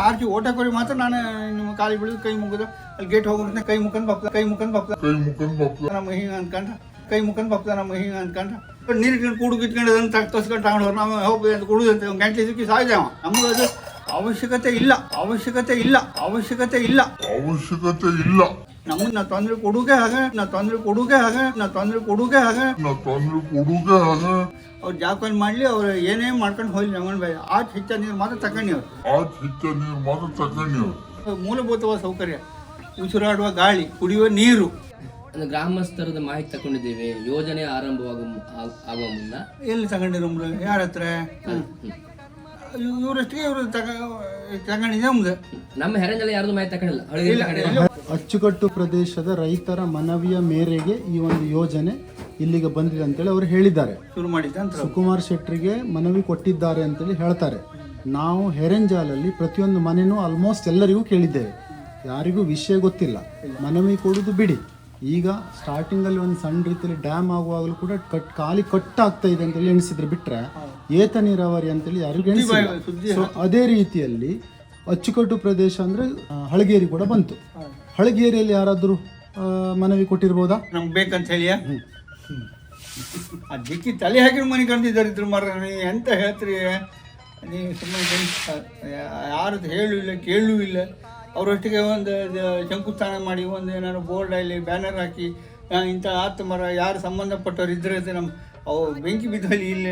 Archie ಓಟ ಕೊಡಿ ಮಾತ್ರ ನಾನು ನಿಮ್ಮ ಕಾಲಿ ಬಿಡಿದು ಕೈ ಮುಗಿದು ಅಲ್ಲಿ ಗೇಟ್ ಹೋಗ್ಬಿಡ್ತೀನಿ ಕೈ ಮುಖಂಡ್ ಬಪ್ಪ ನಮ್ಮ ಹಿಂಗೆ ಅನ್ಕೊಂಡ ಕೈ ಮುಖಂಡ್ ಬಪ್ಪ ನಮ್ಮ ಹಿಂಗೆ ಅನ್ಕೊಂಡ ನೀರು ಕೂಡು ಕಿತ್ಕೊಂಡು ಅದನ್ನು ತಸ್ಕೊಂಡು ತಗೊಂಡು ನಾವು ಹೋಗ್ಬೋದು ಅಂತ ಕುಡಿದು ಅಂತ ಗಂಟೆ ಇದಕ್ಕೆ ಸಾಯ್ದೇವ ನಮ್ಗೆ ಅದು ಅವಶ್ಯಕತೆ ಇಲ್ಲ ನಮಗೆ ನಾ ತೊಂದರೆ ಕೊಡುಗೆ ಹಾಗೆ ಅವ್ರು ಜಾಕಲ್ ಮಾಡ್ಲಿ ಅವ್ರು ಏನೇ ಮಾಡ್ಕೊಂಡು ಹೋಗ್ಲಿ ನಮ್ಮನ್ ಬೈ ಆಚೆ ಹೆಚ್ಚ ನೀರು ಮಾತ್ರ ತಗೊಂಡಿ ಅವ್ರು ಮೂಲಭೂತವಾದ ಸೌಕರ್ಯ ಉಸಿರಾಡುವ ಗಾಳಿ ಕುಡಿಯುವ ನೀರು ಗ್ರಾಮಸ್ಥರದ ಮಾಹಿತಿ ತಗೊಂಡಿದ್ದೇವೆ ಯೋಜನೆ ಆರಂಭವಾಗುವ ಮುನ್ನ ಎಲ್ಲಿ ತಗೊಂಡಿರೋ ಯಾರ ಹತ್ರ ಇವರಷ್ಟಿಗೆ ಇವರು ತಗೊಂಡಿದೆ ನಮ್ದು ನಮ್ಮ ಹೆರಂಜಲ್ಲಿ ಯಾರ್ದು ಮಾಹಿತಿ ತಗೊಂಡಿಲ್ಲ. ಅಚ್ಚುಕಟ್ಟು ಪ್ರದೇಶದ ರೈತರ ಮನವಿಯ ಮೇರೆಗೆ ಈ ಒಂದು ಯೋಜನೆ ಇಲ್ಲಿಗೆ ಬಂದಿದೆ ಅಂತೇಳಿ ಅವರು ಹೇಳಿದ್ದಾರೆ. ಶುರು ಮಾಡಿದ್ದ ಸುಕುಮಾರ್ ಶೆಟ್ಟರಿಗೆ ಮನವಿ ಕೊಟ್ಟಿದ್ದಾರೆ ಅಂತೇಳಿ ಹೇಳ್ತಾರೆ. ನಾವು ಹೆರೆಂಜಾಲಲ್ಲಿ ಪ್ರತಿಯೊಂದು ಮನೆನೂ ಆಲ್ಮೋಸ್ಟ್ ಎಲ್ಲರಿಗೂ ಕೇಳಿದ್ದೇವೆ, ಯಾರಿಗೂ ವಿಷಯ ಗೊತ್ತಿಲ್ಲ. ಮನವಿ ಕೊಡುದು ಬಿಡಿ, ಈಗ ಸ್ಟಾರ್ಟಿಂಗಲ್ಲಿ ಒಂದು ಸಣ್ಣ ರೀತಿಯಲ್ಲಿ ಡ್ಯಾಮ್ ಆಗುವಾಗಲೂ ಕೂಡ ಖಾಲಿ ಕಟ್ಟಾಗ್ತಾ ಇದೆ ಅಂತೇಳಿ ಎಣಿಸಿದ್ರೆ ಬಿಟ್ರೆ ಏತ ನೀರಾವರಿ ಅಂತೇಳಿ ಯಾರಿಗೂ ಎಣಿಸಿಲ್ಲ. ಸೊ ಅದೇ ರೀತಿಯಲ್ಲಿ ಅಚ್ಚುಕಟ್ಟು ಪ್ರದೇಶ ಅಂದ್ರೆ ಹಳಗೇರಿ ಕೂಡ ಬಂತು. ಹಳಗೇರಿಯಲ್ಲಿ ಯಾರಾದ್ರೂ ಮನವಿ ಕೊಟ್ಟಿರ್ಬೋದಾ? ನಮ್ಗೆ ಬೇಕಂತ ಹೇಳಿ ಅದಕ್ಕೆ ತಲೆ ಹಾಕಿ ಮನೆ ಕಂಡಿದ್ದಾರೆ ಇದ್ರ ಮರ ನೀವು ಎಂತ ಹೇಳ್ತೀರಿ? ನೀವು ಸುಮ್ಮನೆ ಯಾರು ಹೇಳೂ ಇಲ್ಲ ಕೇಳೂ ಇಲ್ಲ. ಅವರೊಟ್ಟಿಗೆ ಒಂದು ಶಂಕುಸ್ಥಾನ ಮಾಡಿ ಒಂದು ಏನಾದ್ರು ಬೋರ್ಡ್ ಅಲ್ಲಿ ಬ್ಯಾನರ್ ಹಾಕಿ ಇಂಥ ಆತ ಮರ ಯಾರು ಸಂಬಂಧಪಟ್ಟವ್ರು ಇದ್ರೆ ನಮ್ಮ ಅವು ಬೆಂಕಿ ಬಿದ್ದಲ್ಲಿ ಇಲ್ಲಿ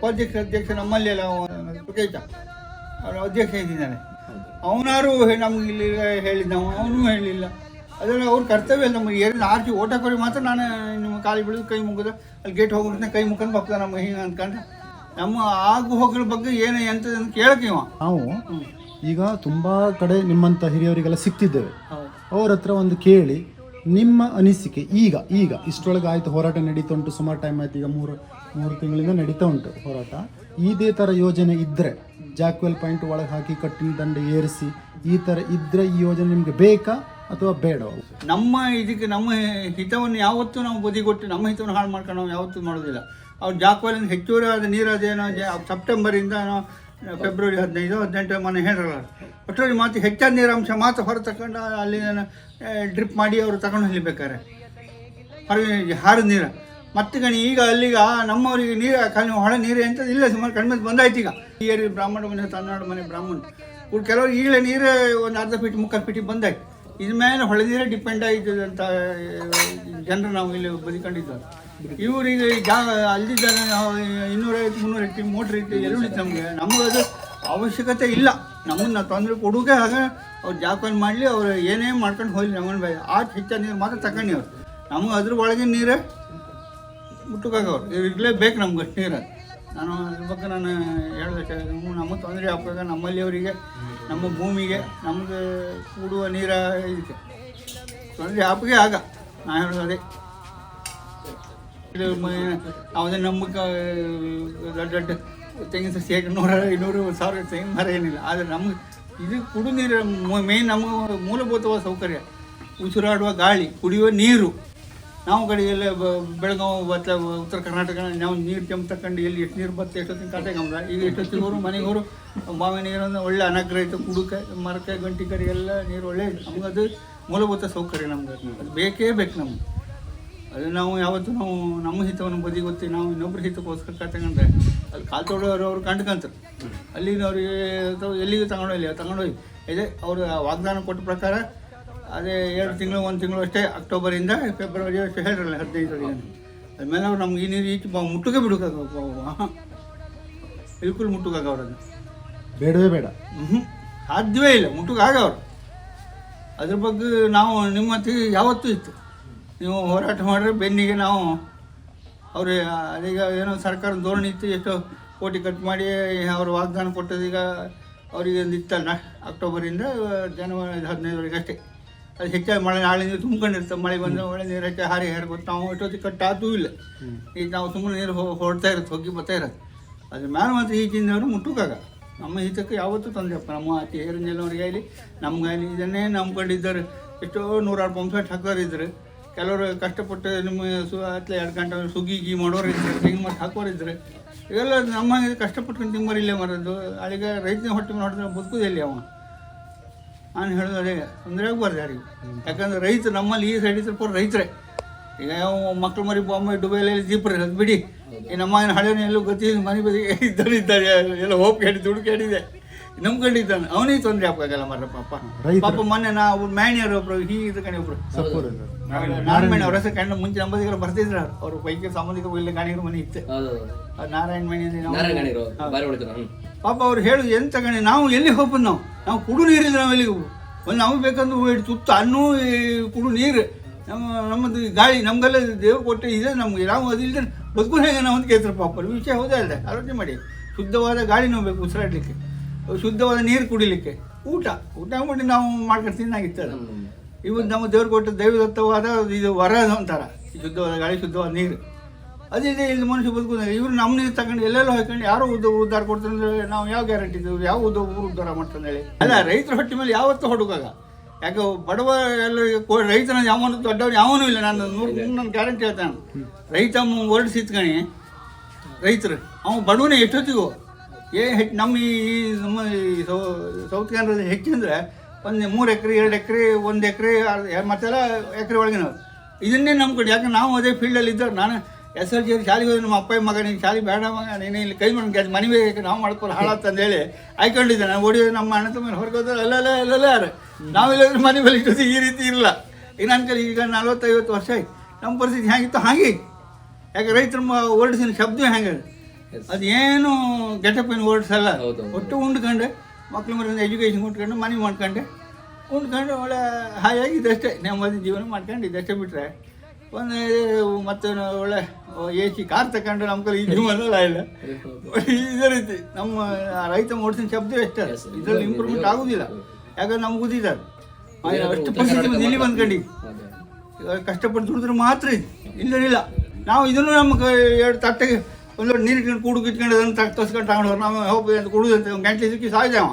ಅಧ್ಯಕ್ಷ ನಮ್ಮಲ್ಲಿ ಅಲ್ಲ ಸುಖೇಶ ಅವ್ರ ಅಧ್ಯಕ್ಷ ಇದ್ದಾನೆ, ಅವನಾರು ನಮ್ಗೆ ಇಲ್ಲಿ ಹೇಳಿದ್ದವು, ಅವನು ಹೇಳಲಿಲ್ಲ. ಅದನ್ನು ಅವ್ರ ಕರ್ತವ್ಯ ನಮಗೆ ಏರಿನ ಆರ್ಚಿ ಓಟ ಕೊಡಿ ಮಾತ್ರ ನಾನು ನಿಮ್ಮ ಕಾಲಿ ಬಿಡಿದು ಕೈ ಮುಗಿದು ಅಲ್ಲಿ ಗೇಟ್ ಹೋಗ್ಬಿಡ್ತೀನಿ ಕೈ ಮುಖಂಡ್ ಬಪ್ಪ ನಮ್ಮ ಹಿಂಗೆ ಅಂದ್ಕೊಂಡು ನಮ್ಮ ಆಗು ಹೋಗಳ ಬಗ್ಗೆ ಏನು ಎಂತ ಕೇಳಕ್ಕಿವ. ನಾವು ಈಗ ತುಂಬಾ ಕಡೆ ನಿಮ್ಮಂತ ಹಿರಿಯವರಿಗೆಲ್ಲ ಸಿಕ್ತಿದ್ದೇವೆ, ಅವ್ರ ಹತ್ರ ಒಂದು ಕೇಳಿ ನಿಮ್ಮ ಅನಿಸಿಕೆ. ಈಗ ಇಷ್ಟರೊಳಗೆ ಆಯ್ತು, ಹೋರಾಟ ನಡೀತಾ ಉಂಟು, ಸುಮಾರು ಟೈಮ್ ಆಯ್ತು, ಈಗ ಮೂರು ತಿಂಗಳಿಂದ ನಡೀತಾ ಉಂಟು ಹೋರಾಟ. ಇದೇ ಥರ ಯೋಜನೆ ಇದ್ದರೆ ಜಾಕ್ವೆಲ್ ಪಾಯಿಂಟ್ ಒಳಗೆ ಹಾಕಿ ಕಟ್ಟಿನ ದಂಡ ಏರಿಸಿ ಈ ಥರ ಇದ್ದರೆ ಈ ಯೋಜನೆ ನಿಮಗೆ ಬೇಕಾ ಅಥವಾ ಬೇಡ? ನಮ್ಮ ಇದಕ್ಕೆ ನಮ್ಮ ಹಿತವನ್ನು ಯಾವತ್ತೂ ನಾವು ಬದಿಗೊಟ್ಟು ನಮ್ಮ ಹಿತವನ್ನು ಹಾಳು ಮಾಡ್ಕೊಂಡು ನಾವು ಯಾವತ್ತೂ ಮಾಡೋದಿಲ್ಲ. ಅವ್ರು ಜಾಕ್ವೆಲಿಂದ ಹೆಚ್ಚುವರಿ ಆದ ನೀರು ಅದೇನೋ ಸೆಪ್ಟೆಂಬರಿಂದ ಫೆಬ್ರವರಿ 15-18 ಮನೆ ಹೇಳಲ್ಲ. ಒಟ್ಟಲ್ಲಿ ಮಾತು ಹೆಚ್ಚಾದ ನೀರಾಂಶ ಮಾತ್ರ ಹೊರ ತಗೊಂಡು ಅಲ್ಲಿ ಡ್ರಿಪ್ ಮಾಡಿ ಅವರು ತಗೊಂಡು ಹೋಗ್ಬೇಕಾರೆ ಹೊರಗೆ ಹಾರಿದ ನೀರು ಮತ್ತೆ ಗಣಿ ಈಗ ಅಲ್ಲಿಗ ನಮ್ಮವರಿಗೆ ನೀರು ಹೊಳ ನೀರು ಎಂಥದ್ದು ಇಲ್ಲ, ಸುಮಾರು ಕಡಿಮೆ ಬಂದಾಯ್ತು. ಈಗ ಈ ಏರಿ ಬ್ರಾಹ್ಮಣ ಮನೆ ತಮಿಳ್ನಾಡು ಮನೆ ಬ್ರಾಹ್ಮಣ ಕೆಲವರು ಈಗಲೇ ನೀರು ಒಂದು ಅರ್ಧ ಫೀಟ್ ಮುಕ್ಕಾಲು ಫೀಟಿಗೆ ಬಂದಾಯ್ತು. ಇದ್ರ ಮೇಲೆ ಹೊಳೆ ನೀರೇ ಡಿಪೆಂಡ್ ಆಯ್ತದೆ ಅಂತ ಜನರು ನಾವು ಇಲ್ಲಿ ಬದುಕೊಂಡಿದ್ದಾರೆ. ಇವರಿಗೆ ಅಲ್ಲಿದ್ದಾರೆ 250-300 ಎಟ್ಟಿ ಮೋಟ್ರ್ ಇಟ್ಟು ಎಲ್ಲಿ ನಮಗೆ ಅದು ಅವಶ್ಯಕತೆ ಇಲ್ಲ. ನಮ್ಮನ್ನ ತೊಂದರೆ ಕೊಡುಗೆ ಹಾಗೆ ಅವ್ರು ಜಾಕಲ್ ಮಾಡಲಿ, ಅವ್ರು ಏನೇ ಮಾಡ್ಕೊಂಡು ಹೋಗ್ಲಿ ನಮ್ಮನ್ನ ಬೈ ಆಚೆ ಹೆಚ್ಚ ನೀರು ಮಾತ್ರ ತಗೊಂಡು ಅವ್ರು ನಮಗೆ ಅದ್ರ ಒಳಗಿನ ನೀರೇ ಮುಟ್ಟುಕಾಗವ್ರು ಇರಲೇಬೇಕು ನಮ್ಗೆ ನೀರು. ನಾನು ಇದ್ರ ಬಗ್ಗೆ ನಾನು ಹೇಳಿದೆ, ನಮಗೆ ತೊಂದರೆ ಆಗ್ತದೆ, ನಮ್ಮಲ್ಲಿ ಅವರಿಗೆ ನಮ್ಮ ಭೂಮಿಗೆ ನಮಗೆ ಕೂಡುವ ನೀರ ಇದಕ್ಕೆ ತೊಂದರೆ ಆಪಿಗೆ ಆಗ ನಾನು ಹೇಳೋದೇ ಯಾವುದೇ ನಮಗೆ ದೊಡ್ಡ ತೆಂಗಿನ ಸಸಿ 100-200 ತೆಂಗಿನ ಮರ ಏನಿಲ್ಲ. ಆದರೆ ನಮ್ಗೆ ಇದು ಕುಡಿದು ನೀರು ಮೇನ್ ನಮಗೆ ಮೂಲಭೂತವಾದ ಸೌಕರ್ಯ ಉಸಿರಾಡುವ ಗಾಳಿ ಕುಡಿಯುವ ನೀರು. ನಾವು ಕಡೆಗೆಲ್ಲ ಬೆಳಗಾವಿ ಬತ್ತ ಉತ್ತರ ಕರ್ನಾಟಕ ನಾವು ನೀರು ಕೆಂಪು ತಗೊಂಡು ಎಲ್ಲಿ ಎಷ್ಟು ನೀರು ಬತ್ತೆ ಎಷ್ಟೊತ್ತಿನ ಕಾಟೆಗಂಬ ಈಗ ಎಷ್ಟೊತ್ತಿಗೋರು ಮನೆಗೋರು ಬಾವಿ ನೀರನ್ನು ಒಳ್ಳೆ ಅನಗ್ರ ಇತ್ತು, ಕುಡುಕೆ ಮರಕ್ಕೆ ಗಂಟಿ ಕರಿ ಎಲ್ಲ ನೀರು ಒಳ್ಳೆ ನಮ್ಗೆ ಅದು ಮೂಲಭೂತ ಸೌಕರ್ಯ. ನಮ್ಗೆ ಅದು ಬೇಕೇ ಬೇಕು ನಮ್ಗೆ. ಅದು ನಾವು ಯಾವತ್ತೂ ನಾವು ನಮ್ಮ ಹಿತವನ್ನು ಬದಿಗೊತ್ತಿ ನಾವು ಇನ್ನೊಬ್ಬರ ಹಿತಕ್ಕೋಸ್ಕರ ತಗೊಂಡ್ರೆ ಅಲ್ಲಿ ಕಾಲು ತೊಡೋರು ಅವ್ರು ಕಂಡ್ಕೊಂತಾರೆ. ಅಲ್ಲಿನವ್ರಿಗೆ ಎಲ್ಲಿಗೆ ತಗೊಂಡೋಗಿ ಇದೆ ಅವರು ವಾಗ್ದಾನ ಕೊಟ್ಟ ಪ್ರಕಾರ ಅದೇ 2 ತಿಂಗಳು 1 ತಿಂಗಳು ಅಷ್ಟೇ, ಅಕ್ಟೋಬರಿಂದ ಫೆಬ್ರವರಿ ಅಷ್ಟೇ ಹೇಳಿರಲ್ಲ 15 ಅದ್ಮೇಲೆ ಅವ್ರು ನಮ್ಗೆ ಈ ನೀರು ಈಚೆ ಮುಟ್ಟುಗೆ ಬಿಡೋಕ್ಕಾಗ ಬಿಲ್ಕುಲ್ ಮುಟ್ಟುಕಾಗ ಅವ್ರದ್ದು ಬೇಡವೇ ಬೇಡ, ಸಾಧ್ಯವೇ ಇಲ್ಲ ಮುಟ್ಟುಕಾಗ ಅವ್ರು. ಅದ್ರ ಬಗ್ಗೆ ನಾವು ನಿಮ್ಮ ಯಾವತ್ತೂ ಇತ್ತು, ನೀವು ಹೋರಾಟ ಮಾಡಿದ್ರೆ ಬೆನ್ನಿಗೆ ನಾವು ಅವರು ಅದೀಗ ಏನೋ ಸರ್ಕಾರದ ಧೋರಣೆ ಇತ್ತು, ಎಷ್ಟೋ ಕೋಟಿ ಖರ್ಚು ಮಾಡಿ ಅವರು ವಾಗ್ದಾನ ಕೊಟ್ಟದೀಗ ಅವರಿಗೆ ಒಂದು ಇತ್ತಲ್ಲ ಅಕ್ಟೋಬರಿಂದ ಜನವರಿ 15 ಅಷ್ಟೇ. ಅದು ಹೆಚ್ಚಾಗಿ ಮಳೆ ನಾಳೆ ನೀರು ತುಂಬ್ಕೊಂಡಿರ್ತವೆ, ಮಳೆ ಬಂದು ಒಳ್ಳೆ ನೀರು ಹೆಚ್ಚಾಗಿ ಹಾರಿ ಗೊತ್ತು ನಾವು ಎಷ್ಟೊತ್ತಿಗೆ ಕಟ್ಟಾದೂ ಇಲ್ಲ. ಈಗ ನಾವು ಸುಮ್ಮನೆ ನೀರು ಹೊಡ್ತಾ ಇರುತ್ತೆ, ಹೋಗಿ ಬರ್ತಾ ಇರೋದು. ಅದ್ರ ಮೇಲೆ ಮಾತ್ರ ಈಚಿನವರು ಮುಟ್ಟುಕಾಗ ನಮ್ಮ ಹಿತಕ್ಕೆ ಯಾವತ್ತೂ ತೊಂದರೆಪ್ಪ. ನಮ್ಮ ಆಚೆ ಹೇರಂಜನವ್ರಿಗೆ ಆಗಲಿ ನಮ್ಗಾಗಲಿ ಇದನ್ನೇ ನಂಬ್ಕೊಂಡಿದ್ದಾರೆ. ಎಷ್ಟೋ 100 ಪಂಪ್ ಸೆಟ್ ಹಾಕೋರಿದ್ರು, ಕೆಲವರು ಕಷ್ಟಪಟ್ಟು ನಿಮ್ಮ ಹತ್ತಲೆ 2 ಗಂಟೆ ಸುಗ್ಗಿ ಮಾಡೋರು ಇದ್ರು, ತೆಂಗಿನ ಮರ ಹಾಕೋರು ಇದ್ರು. ಇವೆಲ್ಲ ನಮ್ಮ ಕಷ್ಟಪಟ್ಟು ತಿಮ್ಮರು ಇಲ್ಲೇ ಮರದ್ದು. ಅಲ್ಲಿಗೆ ರೈತನ ಹೊಟ್ಟೆ ನೋಡಿದ್ರೆ ಬದುಕುದಿಲ್ಲ ಅವ. ನಾನು ಹೇಳೋದು ಅದೇ, ತೊಂದರೆ ಆಗಬಾರ್ದು ಯಾರಿಗೂ. ಯಾಕಂದ್ರೆ ರೈತರು ನಮ್ಮಲ್ಲಿ ಈ ಸೈಡ್ ಇದ್ರೆ ಪೂರ ರೈತರೇ. ಈಗ ಯಾವ ಮಕ್ಳು ಮರಿ ಬಾಂಬೆ ದುಬೈಲಿ ಜೀಪ್ರೆ ಅದು ಬಿಡಿ, ಈ ನಮ್ಮ ಹಳೆಯ ಎಲ್ಲೂ ಗೊತ್ತಿ ಮನೆ ಬದಿಗೆ ಇದ್ದಾರೆ ಎಲ್ಲ ಹೋಪ್ ಕೇಳಿ ದುಡ್ಡು ಕೇಳಿದೆ ನಂಬ್ಕೊಂಡಿದ್ದಾನೆ, ಅವನಿಗೆ ತೊಂದರೆ ಆಗ್ಬೇಕಲ್ಲ ಮರ ಪಾಪ. ಪಾಪ ಮೊನ್ನೆ ನಾವು ಮ್ಯಾಣಿಯವರು ಒಬ್ರು ಹೀಗೆ ಕಣಿ ಒಬ್ರು ನಾರಾಯಣ ಅವ್ರ ಹೆಸರು ಕಂಡು ಮುಂಚೆ ನಂಬದಿಗೆಲ್ಲ ಬರ್ತಿದ್ರು ಅವ್ರು ಪೈಕಿ ಸಂಬಂಧಿಕ ಇಲ್ಲಿ ಗಾಣಿಗರ ಮನೆ ಇತ್ತು, ನಾರಾಯಣ ಮಣಿ. ಪಾಪ ಅವ್ರು ಹೇಳುದು ಎಂತ ಗಣಿ, ನಾವು ಎಲ್ಲಿ ಹೋಗ್ಬೋದು, ನಾವು ಕುಡು ನೀರಿಲ್ಲ, ನಾವು ಎಲ್ಲಿಗೆ ಹೋಗ್ಬೋದು. ಒಂದು ನಾವು ಬೇಕಂದ್ರೆ ತುತ್ತು ಅನ್ನೂ ಕುಡು ನೀರು ನಮ್ಮದು ಗಾಳಿ ನಮಗೆಲ್ಲ ದೇವ್ರು ಕೊಟ್ಟು ಇದೆ ನಮಗೆ, ನಾವು ಅದಿಲ್ಲದೆ ಬದುಕು ಹೇಗೆ ನಾವು ಅಂತ ಕೇಳ್ತಾರೆ ಪಾಪ. ವಿಷಯ ಹೋದೇ ಅಲ್ಲ, ಆಲೋಚನೆ ಮಾಡಿ. ಶುದ್ಧವಾದ ಗಾಳಿ ನಾವು ಬೇಕು ಉಸಿರಾಡಲಿಕ್ಕೆ, ಶುದ್ಧವಾದ ನೀರು ಕುಡಿಲಿಕ್ಕೆ, ಊಟ ಮಾಡಿ ನಾವು ಮಾಡ್ಕೊಂಡು ತಿನ್ನಾಗಿರ್ತದೆ. ಇವತ್ತು ನಮ್ಮ ದೇವ್ರು ಕೊಟ್ಟ ದೈವದತ್ತವಾದ ಇದು ವರ ಅಂತಾರ, ಶುದ್ಧವಾದ ಗಾಳಿ ಶುದ್ಧವಾದ ನೀರು. ಅದಿದೆ ಇಲ್ಲಿ ಮನುಷ್ಯ ಬದುಕುದಿಲ್ಲ. ಇವರು ನಮ್ಮ ನೀರು ತಗೊಂಡು ಎಲ್ಲೆಲ್ಲೋ ಹಾಕೊಂಡು ಯಾರೋ ಉದ್ಧಾರ ಕೊಡ್ತಾರೆ ಅಂದರೆ ನಾವು ಯಾವ ಗ್ಯಾರಂಟಿ ಇದ್ದೀವಿ, ಯಾವ ಊರು ಉದ್ಧಾರ ಮಾಡ್ತಾನೆ ಹೇಳಿ? ಅಲ್ಲ, ರೈತರ ಹೊಟ್ಟೆ ಮೇಲೆ ಯಾವತ್ತೂ ಹುಡುಕಾಗ. ಯಾಕೆ ಬಡವ ಎಲ್ಲ ರೈತನ ಯಾವನು ದೊಡ್ಡವನು ಯಾವನೂ ಇಲ್ಲ. ನಾನು ಗ್ಯಾರಂಟಿ ಹೇಳ್ತಾನೆ, ರೈತ ಹೊರಡಿಸಿತ್ಕಣಿ ರೈತರು ಅವನು ಬಡವನೇ ಎಷ್ಟೊತ್ತಿಗೂ ನಮ್ಮ ನಮ್ಮ ಸೌತ್ ಕನ್ನಡದ ಹೆಚ್ಚಂದ್ರೆ ಒಂದು 3 ಎಕರೆ 2 ಎಕರೆ 1 ಎಕರೆ ಮತ್ತೆಲ್ಲ ಎಕರೆ ಒಳಗಿನವ್ರು ಇದನ್ನೇ ನಂಬ್ಕೊಂಡು. ಯಾಕೆ ನಾವು ಅದೇ ಫೀಲ್ಡಲ್ಲಿ ಇದ್ದವ್ರು. ನಾನು SLG ಶಾಲೆಗೆ ಹೋಗಿ ನಮ್ಮ ಅಪ್ಪ ಮಗ ನೀನು ಶಾಲೆ ಬೇಡ ಮಗ, ನೀನು ಇಲ್ಲಿ ಕೈ ಮಾಡಿ ಮನೆ ಬೇಕು ನಾವು ಮಾಡ್ಕೊಂಡು ಹಾಳಾತಂದೇಳಿ ಆಯ್ಕೊಂಡಿದ್ದೆ. ನಾನು ಓಡಿ ನಮ್ಮ ಅಣ್ಣ ತಮ್ಮ ಹೊರಗೋದ್ರೆ ಅಲ್ಲ ಯಾರು ನಾವೆಲ್ಲಾದ್ರೂ ಮನೆ ಮೇಲೆ ಇಷ್ಟೊತ್ತಿಗೆ ಈ ರೀತಿ ಇರಲ್ಲ. ಈಗ ನನ್ನ ಕಡೆ ಈಗ 40-50 ವರ್ಷ ಆಯ್ತು. ನಮ್ಮ ಪರಿಸ್ಥಿತಿ ಹೇಗಿತ್ತು ಹಾಗೆ. ಯಾಕೆ ರೈತರ ಹೊರಡಿಸಿನ ಶಬ್ದ ಹೆಂಗೆ ಅದೇನು ಗೆಟಪ್ಪೇನು ಹೊರಡಿಸಲ್ಲ. ಒಟ್ಟು ಉಂಡ್ಕೊಂಡೆ ಮಕ್ಳು ಮರಿಂದ ಎಜುಕೇಷನ್ ಕೊಟ್ಕೊಂಡು ಮನೆ ಮಾಡ್ಕೊಂಡೆ ಉಂಡ್ಕೊಂಡು ಒಳ್ಳೆ ಹಾಯಾಗಿ ಇದಷ್ಟೇ ನೆಮ್ಮದಿ ಜೀವನ ಮಾಡ್ಕೊಂಡು ಇದಷ್ಟೇ ಬಿಟ್ಟರೆ ಒಂದು ಮತ್ತೆ ಒಳ್ಳೆ AC ಕಾರ್ ತಗೊಂಡು ನಮ್ಮ ಕಡೆ ಈ ಜೀವನ ಇಲ್ಲ. ಇದೇ ರೀತಿ ನಮ್ಮ ರೈತ ಓಡಿಸಿನ ಶಬ್ದ ಎಷ್ಟೇ, ಇದರಲ್ಲಿ ಇಂಪ್ರೂವ್ಮೆಂಟ್ ಆಗೋದಿಲ್ಲ. ಯಾಕಂದ್ರೆ ನಮ್ಗೆ ಗೊತ್ತಿದ್ದಾರೆ ಅಷ್ಟು ಪರಿಸ್ಥಿತಿ ಇಲ್ಲಿ ಬಂದ್ಕೊಂಡು ಕಷ್ಟಪಟ್ಟು ದುಡಿದ್ರೆ ಮಾತ್ರ ಇಲ್ಲದಿಲ್ಲ. ನಾವು ಇದನ್ನು ನಮ್ಮ 2 ತಟ್ಟೆಗೆ ಒಂದು ನೀರು ಇಟ್ಕೊಂಡು ಕೂಡು ಇಟ್ಕೊಂಡು ಅದನ್ನು ತೋರಿಸ್ಕೊಂಡು ತಗೊಂಡು ನಾವು ಹೋಗ್ಬೋದು ಅಂತ ಕುಡುದು ಅಂತ ಗಂಟ್ಲಿ ಸಿಕ್ಕಿ ಸಾಯ್ದೆ. ಅವ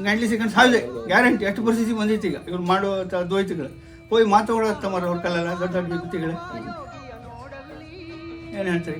ಗಂಟ್ಲಿ ಸಿಕ್ಕೊಂಡು ಸಾಯ್ದೆ ಗ್ಯಾರಂಟಿ. ಅಷ್ಟು ಪರಿಸ್ಥಿತಿ ಬಂದಿತ್ತು. ಈಗ ಇವ್ರು ಮಾಡುವ ದ್ವೈತಗಳು ಹೋಗಿ ಮಾತಾಡೋ ತಮ್ಮರ ಅವ್ರ ಕಲ್ಲಲ್ಲ ದೊಡ್ಡ ದೊಡ್ಡ ವ್ಯಕ್ತಿಗಳೇ ಏನು ಹೇಳ್ತಾರೆ.